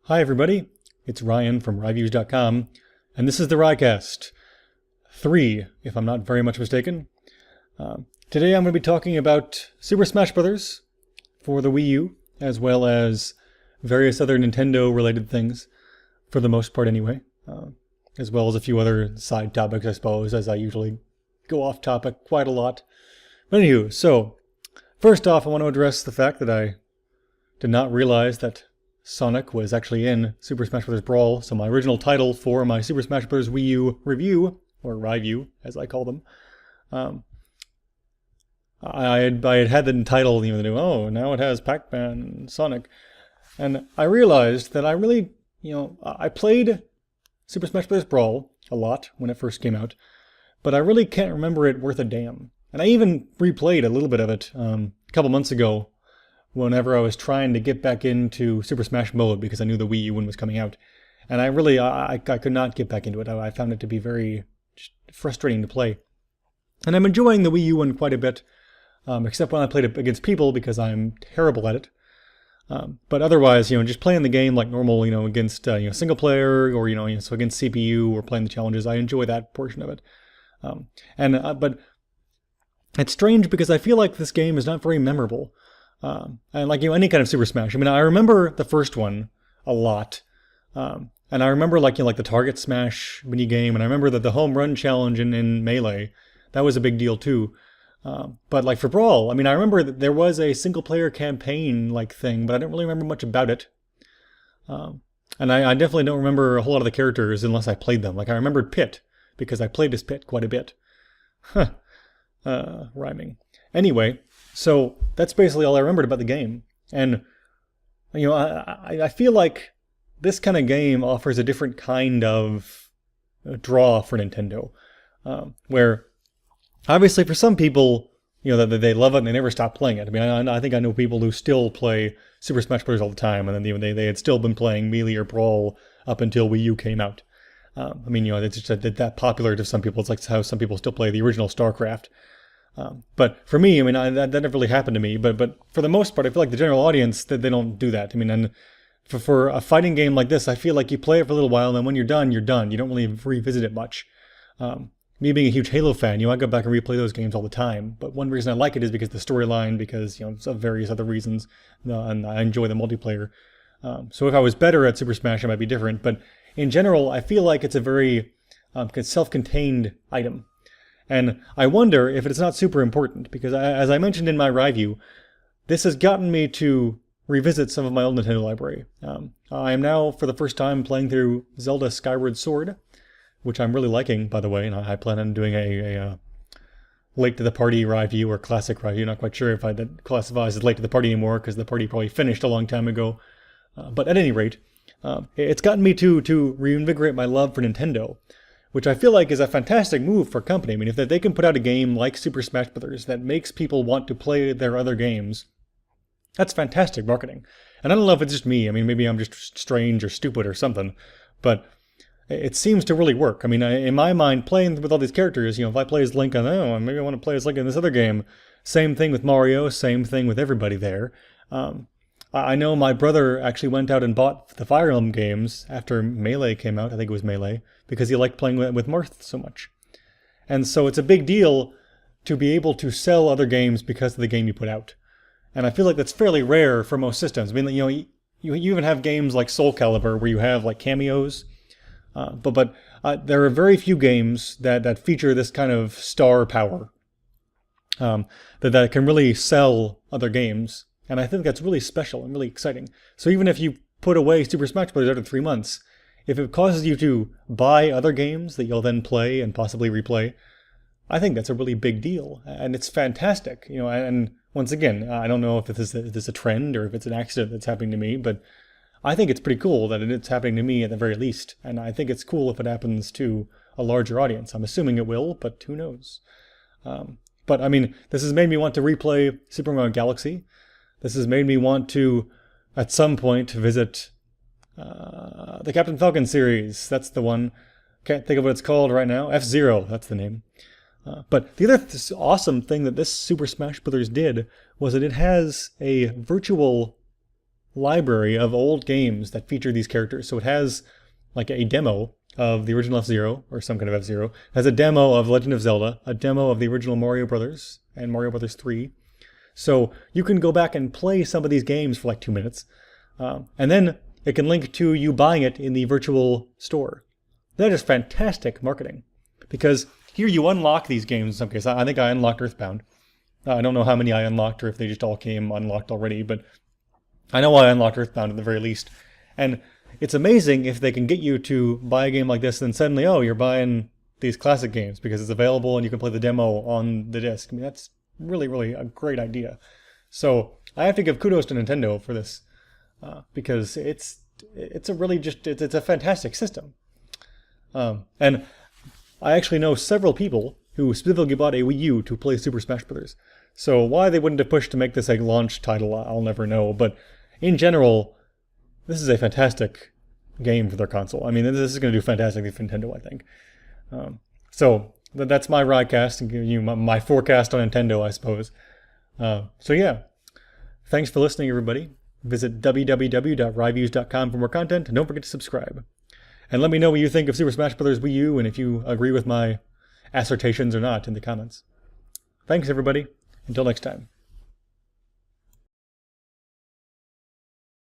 Hi everybody, it's Ryan from Ryviews.com, and this is the RyCast 3, if I'm not very much mistaken. Today I'm going to be talking about Super Smash Bros. For the Wii U, as well as various other Nintendo-related things, for the most part anyway, as well as a few other side topics, I suppose, as I usually go off topic quite a lot. But anywho, so, first off I want to address the fact that I did not realize that Sonic was actually in Super Smash Bros. Brawl, so my original title for my Super Smash Bros. Wii U review, or Ryview, as I call them, I had the title, now it has Pac-Man and Sonic, and I realized that I really, I played Super Smash Bros. Brawl a lot when it first came out, but I really can't remember it worth a damn. And I even replayed a little bit of it a couple months ago, whenever I was trying to get back into Super Smash mode because I knew the Wii U one was coming out. And I could not get back into it. I found it to be very frustrating to play. And I'm enjoying the Wii U one quite a bit, except when I played it against people because I'm terrible at it. But otherwise, just playing the game like normal, against single player or so against CPU or playing the challenges, I enjoy that portion of it. But it's strange because I feel like this game is not very memorable. And like any kind of Super Smash. I mean, I remember the first one a lot, and I remember like the Target Smash mini game, and I remember that the home run challenge in Melee, that was a big deal too. But like for Brawl, I mean, I remember that there was a single player campaign like thing, but I don't really remember much about it. And I definitely don't remember a whole lot of the characters unless I played them. Like I remembered Pit because I played as Pit quite a bit. Rhyming. Anyway. So that's basically all I remembered about the game. And, I feel like this kind of game offers a different kind of draw for Nintendo. Where, obviously for some people, that they love it and they never stop playing it. I mean, I think I know people who still play Super Smash Bros. All the time, and then they had still been playing Melee or Brawl up until Wii U came out. It's just that popular to some people. It's like how some people still play the original StarCraft. But for me, I mean, that never really happened to me. But for the most part, I feel like the general audience, that they don't do that. I mean, and for a fighting game like this, I feel like you play it for a little while, and then when you're done, you're done. You don't really revisit it much. Me being a huge Halo fan, I go back and replay those games all the time. But one reason I like it is because the storyline, because of various other reasons, and I enjoy the multiplayer. So if I was better at Super Smash, it might be different. But in general, I feel like it's a very self-contained item. And I wonder if it's not super important, because as I mentioned in my review, this has gotten me to revisit some of my old Nintendo library. I am now, for the first time, playing through Zelda Skyward Sword, which I'm really liking, by the way, and I plan on doing a late to the party review or classic review. Not quite sure if that classifies as late to the party anymore, because the party probably finished a long time ago. But at any rate, it's gotten me to reinvigorate my love for Nintendo, which I feel like is a fantastic move for a company. I mean, if they can put out a game like Super Smash Bros. That makes people want to play their other games, that's fantastic marketing. And I don't know if it's just me. I mean, maybe I'm just strange or stupid or something, but it seems to really work. I mean, in my mind, playing with all these characters, if I play as Link, maybe I want to play as Link in this other game. Same thing with Mario, same thing with everybody there. I know my brother actually went out and bought the Fire Emblem games after Melee came out. I think it was Melee, because he liked playing with Marth so much. And so it's a big deal to be able to sell other games because of the game you put out. And I feel like that's fairly rare for most systems. I mean, you even have games like Soul Calibur where you have like cameos. But there are very few games that feature this kind of star power that can really sell other games. And I think that's really special and really exciting. So even if you put away Super Smash Bros. After 3 months, if it causes you to buy other games that you'll then play and possibly replay, I think that's a really big deal. And it's fantastic. And once again, I don't know if this is a trend or if it's an accident that's happening to me, but I think it's pretty cool that it's happening to me at the very least. And I think it's cool if it happens to a larger audience. I'm assuming it will, but who knows? But I mean, this has made me want to replay Super Mario Galaxy. This has made me want to, at some point, visit the Captain Falcon series. That's the one. Can't think of what it's called right now. F-Zero, that's the name. But the other awesome thing that this Super Smash Bros. Did was that it has a virtual library of old games that feature these characters. So it has like a demo of the original F-Zero, or some kind of F-Zero. It has a demo of Legend of Zelda, a demo of the original Mario Brothers, and Mario Brothers 3. So you can go back and play some of these games for like 2 minutes. And then it can link to you buying it in the virtual store. That is fantastic marketing. Because here you unlock these games in some cases. I think I unlocked Earthbound. I don't know how many I unlocked or if they just all came unlocked already, but I know I unlocked Earthbound at the very least. And it's amazing if they can get you to buy a game like this, and then suddenly, oh, you're buying these classic games because it's available and you can play the demo on the disc. I mean, that's really, really a great idea. So I have to give kudos to Nintendo for this because it's a fantastic system. And I actually know several people who specifically bought a Wii U to play Super Smash Bros. So why they wouldn't have pushed to make this a launch title, I'll never know. But in general, this is a fantastic game for their console. I mean, this is going to do fantastically for Nintendo, I think. So that's my RyCast, and giving you my forecast on Nintendo, I suppose. So yeah, thanks for listening, everybody. Visit www.ryviews.com for more content, and don't forget to subscribe. And let me know what you think of Super Smash Bros. Wii U, and if you agree with my assertions or not in the comments. Thanks, everybody. Until next time.